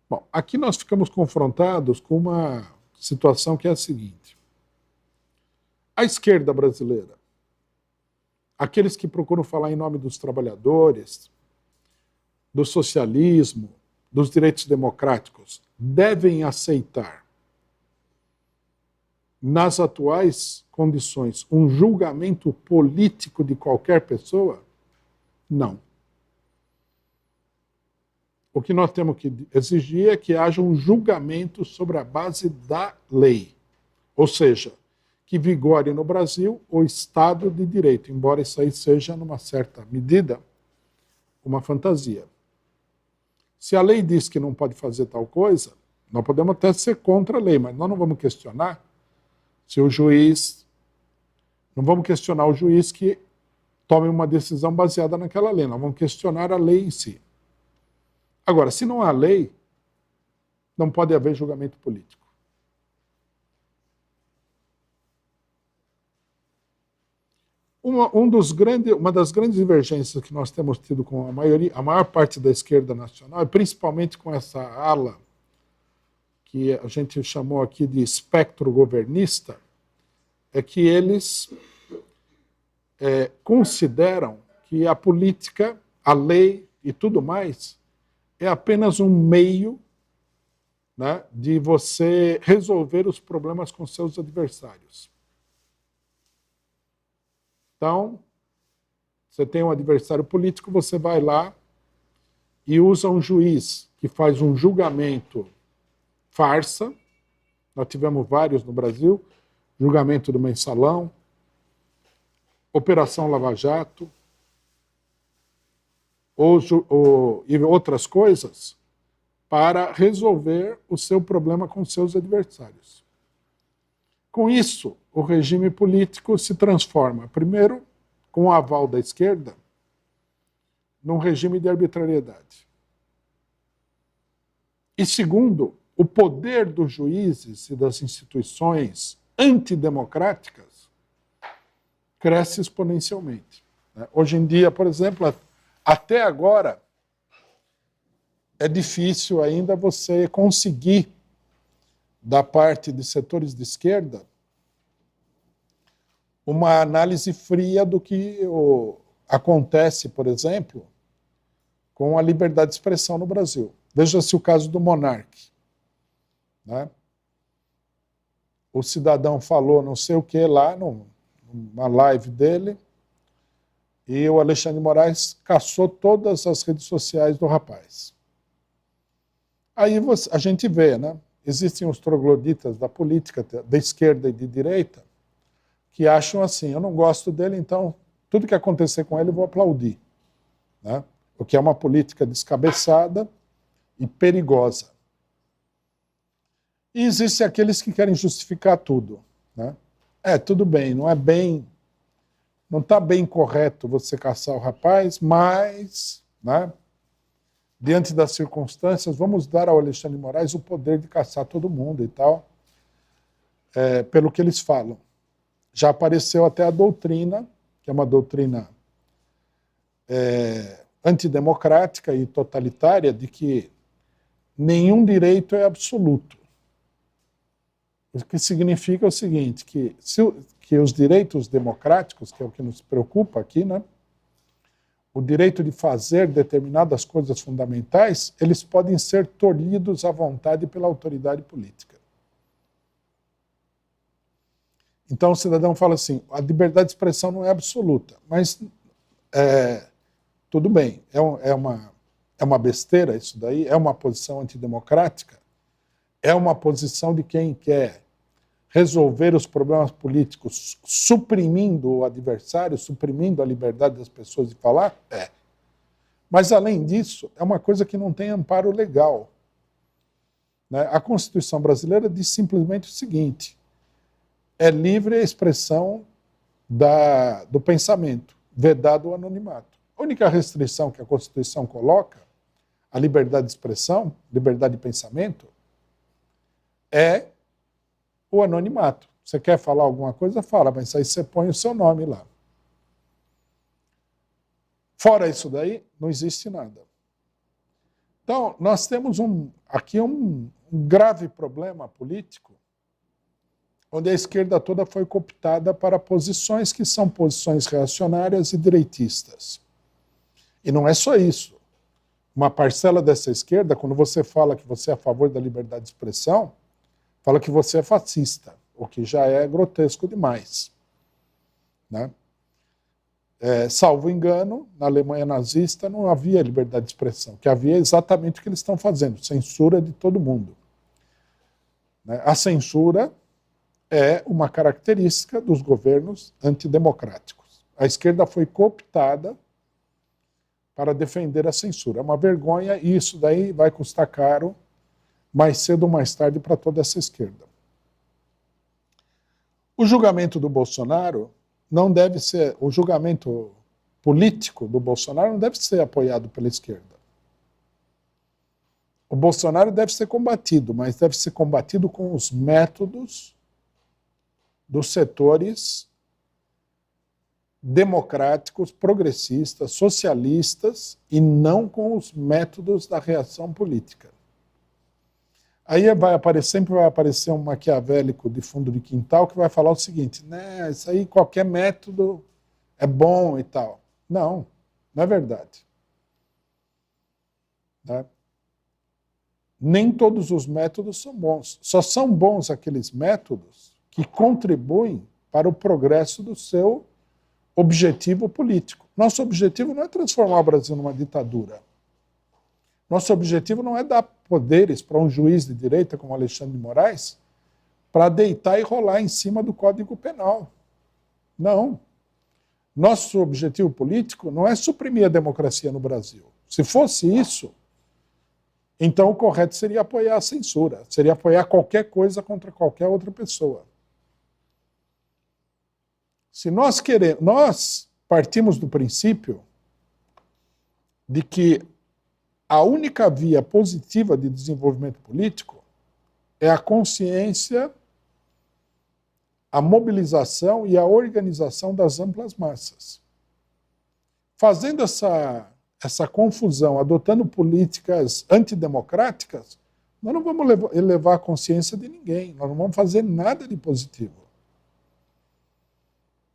Bom, aqui nós ficamos confrontados com uma situação que é a seguinte. A esquerda brasileira, aqueles que procuram falar em nome dos trabalhadores, do socialismo, dos direitos democráticos, devem aceitar, nas atuais condições, um julgamento político de qualquer pessoa? Não. O que nós temos que exigir é que haja um julgamento sobre a base da lei. Ou seja, que vigore no Brasil o Estado de Direito, embora isso aí seja, numa certa medida, uma fantasia. Se a lei diz que não pode fazer tal coisa, nós podemos até ser contra a lei, mas nós não vamos questionar se o juiz... Não vamos questionar o juiz que tome uma decisão baseada naquela lei, nós vamos questionar a lei em si. Agora, se não há lei, não pode haver julgamento político. Uma das grandes divergências que nós temos tido com a maior parte da esquerda nacional, e principalmente com essa ala que a gente chamou aqui de espectro governista, é que eles consideram que a política, a lei e tudo mais é apenas um meio, né, de você resolver os problemas com seus adversários. Então, você tem um adversário político, você vai lá e usa um juiz que faz um julgamento farsa. Nós tivemos vários no Brasil, julgamento do Mensalão, Operação Lava Jato, e outras coisas, para resolver o seu problema com seus adversários. Com isso, o regime político se transforma, primeiro, com o aval da esquerda, num regime de arbitrariedade. E segundo, o poder dos juízes e das instituições antidemocráticas cresce exponencialmente. Hoje em dia, por exemplo, até agora, é difícil ainda você conseguir, da parte de setores de esquerda, uma análise fria do que acontece, por exemplo, com a liberdade de expressão no Brasil. Veja-se o caso do Monark. Né? O cidadão falou não sei o que lá, numa live dele, e o Alexandre de Moraes caçou todas as redes sociais do rapaz. Aí a gente vê, né? Existem os trogloditas da política, da esquerda e de direita, que acham assim, eu não gosto dele, então tudo que acontecer com ele eu vou aplaudir. Né? O que é uma política descabeçada e perigosa. E existem aqueles que querem justificar tudo. Né? Tudo bem, não está bem correto você caçar o rapaz, mas, né, diante das circunstâncias, vamos dar ao Alexandre de Moraes o poder de caçar todo mundo e tal, pelo que eles falam. Já apareceu até a doutrina, que é uma doutrina antidemocrática e totalitária, de que nenhum direito é absoluto. O que significa o seguinte, que os direitos democráticos, que é o que nos preocupa aqui, né, o direito de fazer determinadas coisas fundamentais, eles podem ser tolhidos à vontade pela autoridade política. Então o cidadão fala assim, a liberdade de expressão não é absoluta, mas tudo bem, é uma besteira isso daí, é uma posição antidemocrática, é uma posição de quem quer resolver os problemas políticos suprimindo o adversário, suprimindo a liberdade das pessoas de falar? Mas, além disso, é uma coisa que não tem amparo legal. Né? A Constituição brasileira diz simplesmente o seguinte, é livre a expressão do pensamento, vedado o anonimato. A única restrição que a Constituição coloca, a liberdade de expressão, liberdade de pensamento, é o anonimato. Você quer falar alguma coisa, fala, mas aí você põe o seu nome lá. Fora isso daí, não existe nada. Então, nós temos aqui um grave problema político, onde a esquerda toda foi cooptada para posições que são posições reacionárias e direitistas. E não é só isso. Uma parcela dessa esquerda, quando você fala que você é a favor da liberdade de expressão, fala que você é fascista, o que já é grotesco demais. Né? Salvo engano, na Alemanha nazista não havia liberdade de expressão, que havia exatamente o que eles estão fazendo, censura de todo mundo. Né? A censura é uma característica dos governos antidemocráticos. A esquerda foi cooptada para defender a censura. É uma vergonha e isso daí vai custar caro mais cedo ou mais tarde para toda essa esquerda. O julgamento do Bolsonaro não deve ser, o julgamento político do Bolsonaro não deve ser apoiado pela esquerda. O Bolsonaro deve ser combatido, mas deve ser combatido com os métodos dos setores democráticos, progressistas, socialistas e não com os métodos da reação política. Aí sempre vai aparecer um maquiavélico de fundo de quintal que vai falar o seguinte, né, isso aí qualquer método é bom e tal. Não, não é verdade. Né? Nem todos os métodos são bons. Só são bons aqueles métodos que contribuem para o progresso do seu objetivo político. Nosso objetivo não é transformar o Brasil numa ditadura. Nosso objetivo não é dar poderes para um juiz de direita como Alexandre de Moraes para deitar e rolar em cima do Código Penal. Não. Nosso objetivo político não é suprimir a democracia no Brasil. Se fosse isso, então o correto seria apoiar a censura, seria apoiar qualquer coisa contra qualquer outra pessoa. Se nós queremos, nós partimos do princípio de que a única via positiva de desenvolvimento político é a consciência, a mobilização e a organização das amplas massas. Fazendo essa confusão, adotando políticas antidemocráticas, nós não vamos elevar a consciência de ninguém, nós não vamos fazer nada de positivo.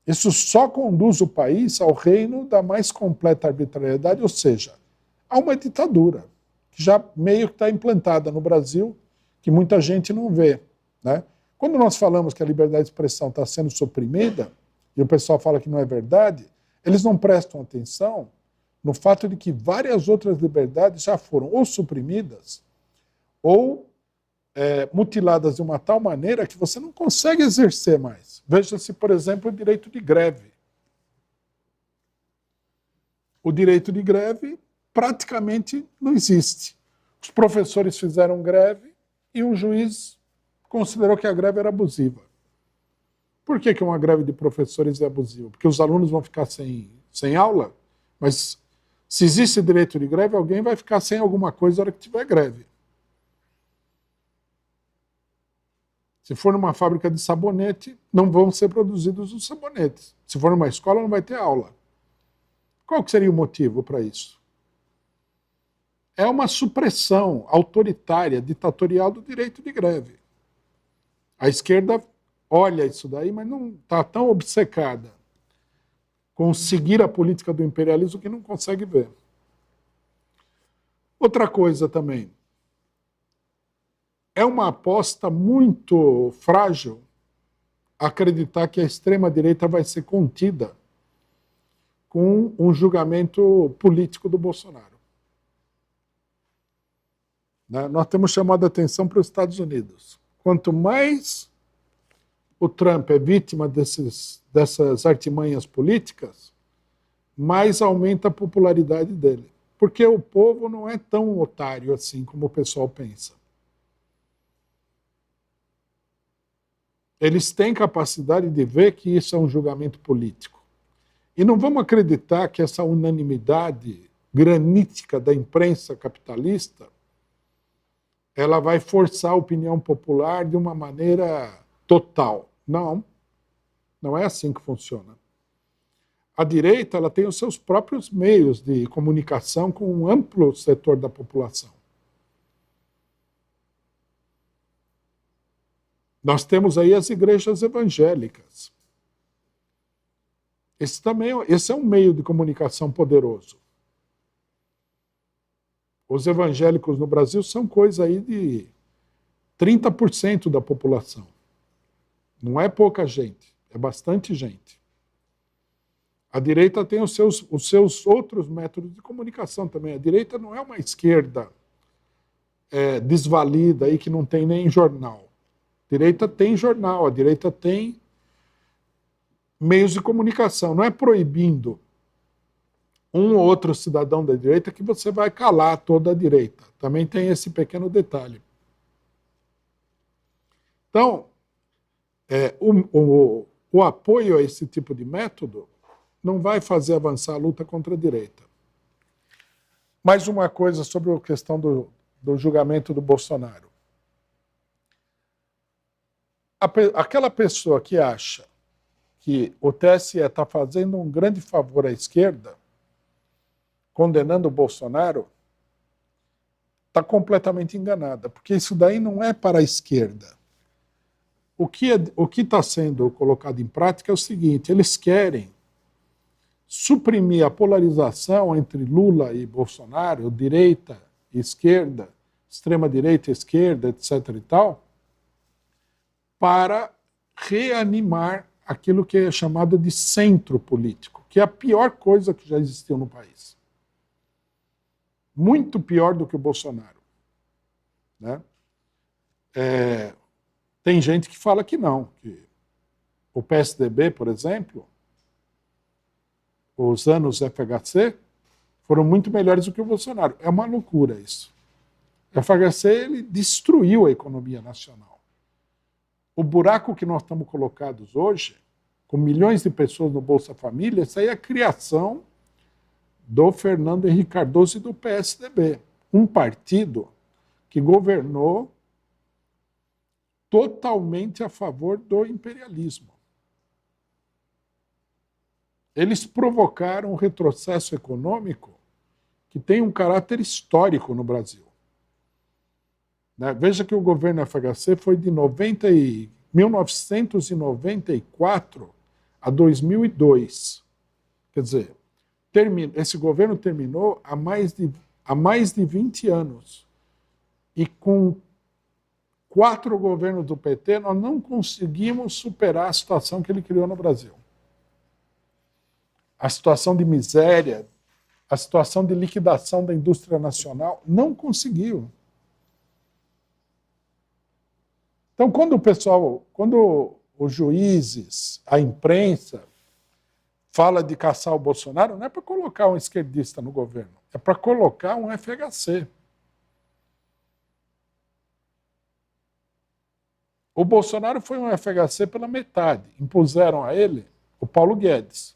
Isso só conduz o país ao reino da mais completa arbitrariedade, ou seja, há uma ditadura que já meio que está implantada no Brasil, que muita gente não vê. Né? Quando nós falamos que a liberdade de expressão está sendo suprimida, e o pessoal fala que não é verdade, eles não prestam atenção no fato de que várias outras liberdades já foram ou suprimidas ou mutiladas de uma tal maneira que você não consegue exercer mais. Veja-se, por exemplo, o direito de greve. O direito de greve praticamente não existe. Os professores fizeram greve e um juiz considerou que a greve era abusiva. Por que uma greve de professores é abusiva? Porque os alunos vão ficar sem aula, mas se existe direito de greve, alguém vai ficar sem alguma coisa na hora que tiver greve. Se for numa fábrica de sabonete, não vão ser produzidos os sabonetes. Se for numa escola, não vai ter aula. Qual que seria o motivo para isso? É uma supressão autoritária, ditatorial do direito de greve. A esquerda olha isso daí, mas não está tão obcecada com seguir a política do imperialismo que não consegue ver. Outra coisa também. É uma aposta muito frágil acreditar que a extrema-direita vai ser contida com um julgamento político do Bolsonaro. Nós temos chamado a atenção para os Estados Unidos. Quanto mais o Trump é vítima dessas artimanhas políticas, mais aumenta a popularidade dele. Porque o povo não é tão otário assim como o pessoal pensa. Eles têm capacidade de ver que isso é um julgamento político. E não vamos acreditar que essa unanimidade granítica da imprensa capitalista ela vai forçar a opinião popular de uma maneira total. Não, não é assim que funciona. A direita ela tem os seus próprios meios de comunicação com um amplo setor da população. Nós temos aí as igrejas evangélicas. Esse é um meio de comunicação poderoso. Os evangélicos no Brasil são coisa aí de 30% da população. Não é pouca gente, é bastante gente. A direita tem os seus outros métodos de comunicação também. A direita não é uma esquerda desvalida aí que não tem nem jornal. A direita tem jornal, a direita tem meios de comunicação. Não é proibindo um ou outro cidadão da direita que você vai calar toda a direita. Também tem esse pequeno detalhe. Então, o apoio a esse tipo de método não vai fazer avançar a luta contra a direita. Mais uma coisa sobre a questão do julgamento do Bolsonaro. Aquela pessoa que acha que o TSE está fazendo um grande favor à esquerda, condenando o Bolsonaro, está completamente enganada, porque isso daí não é para a esquerda. O que está sendo colocado em prática é o seguinte: eles querem suprimir a polarização entre Lula e Bolsonaro, direita e esquerda, extrema-direita e esquerda, etc. e tal, para reanimar aquilo que é chamado de centro político, que é a pior coisa que já existiu no país. Muito pior do que o Bolsonaro. Né? Tem gente que fala que não, que o PSDB, por exemplo, os anos FHC, foram muito melhores do que o Bolsonaro. É uma loucura isso. O FHC ele destruiu a economia nacional. O buraco que nós estamos colocados hoje, com milhões de pessoas no Bolsa Família, isso aí é a criação do Fernando Henrique Cardoso e do PSDB. Um partido que governou totalmente a favor do imperialismo. Eles provocaram um retrocesso econômico que tem um caráter histórico no Brasil. Né? Veja que o governo FHC foi de 1994 a 2002. Quer dizer, esse governo terminou há mais de 20 anos. E com 4 governos do PT, nós não conseguimos superar a situação que ele criou no Brasil. A situação de miséria, a situação de liquidação da indústria nacional, não conseguiu. Então, quando os juízes, a imprensa, fala de caçar o Bolsonaro, não é para colocar um esquerdista no governo, é para colocar um FHC. O Bolsonaro foi um FHC pela metade. Impuseram a ele o Paulo Guedes.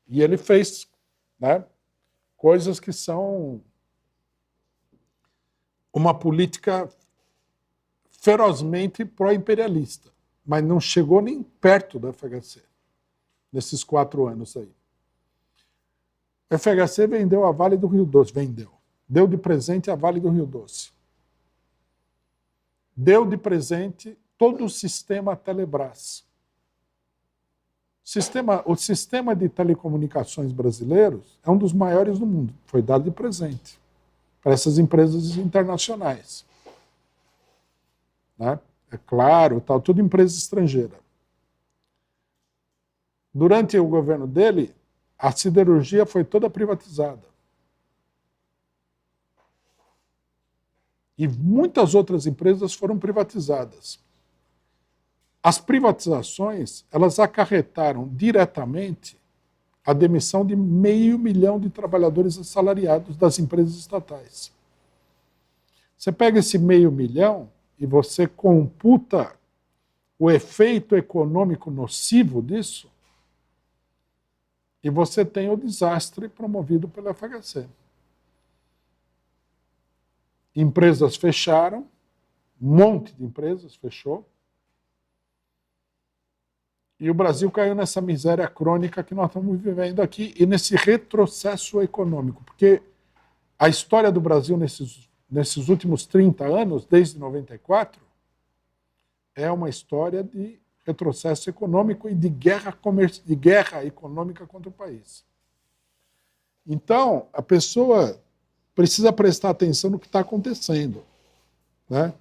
E ele fez, né, coisas que são uma política ferozmente pró-imperialista, mas não chegou nem perto do FHC nesses 4 anos aí. O FHC vendeu a Vale do Rio Doce, deu de presente a Vale do Rio Doce. Deu de presente todo o sistema Telebrás. O sistema de telecomunicações brasileiros é um dos maiores do mundo. Foi dado de presente para essas empresas internacionais. Né? É claro, tudo empresa estrangeira. Durante o governo dele, a siderurgia foi toda privatizada. E muitas outras empresas foram privatizadas. As privatizações, elas acarretaram diretamente a demissão de 500 mil de trabalhadores assalariados das empresas estatais. Você pega esse 500 mil e você computa o efeito econômico nocivo disso, e você tem o desastre promovido pela FHC. Empresas fecharam, um monte de empresas fechou, e o Brasil caiu nessa miséria crônica que nós estamos vivendo aqui e nesse retrocesso econômico. Porque a história do Brasil nesses últimos 30 anos, desde 94, é uma história de retrocesso econômico e de guerra econômica contra o país. Então, a pessoa precisa prestar atenção no que está acontecendo, né?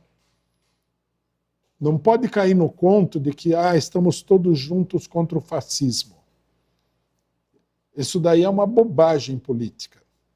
Não pode cair no conto de que estamos todos juntos contra o fascismo. Isso daí é uma bobagem política.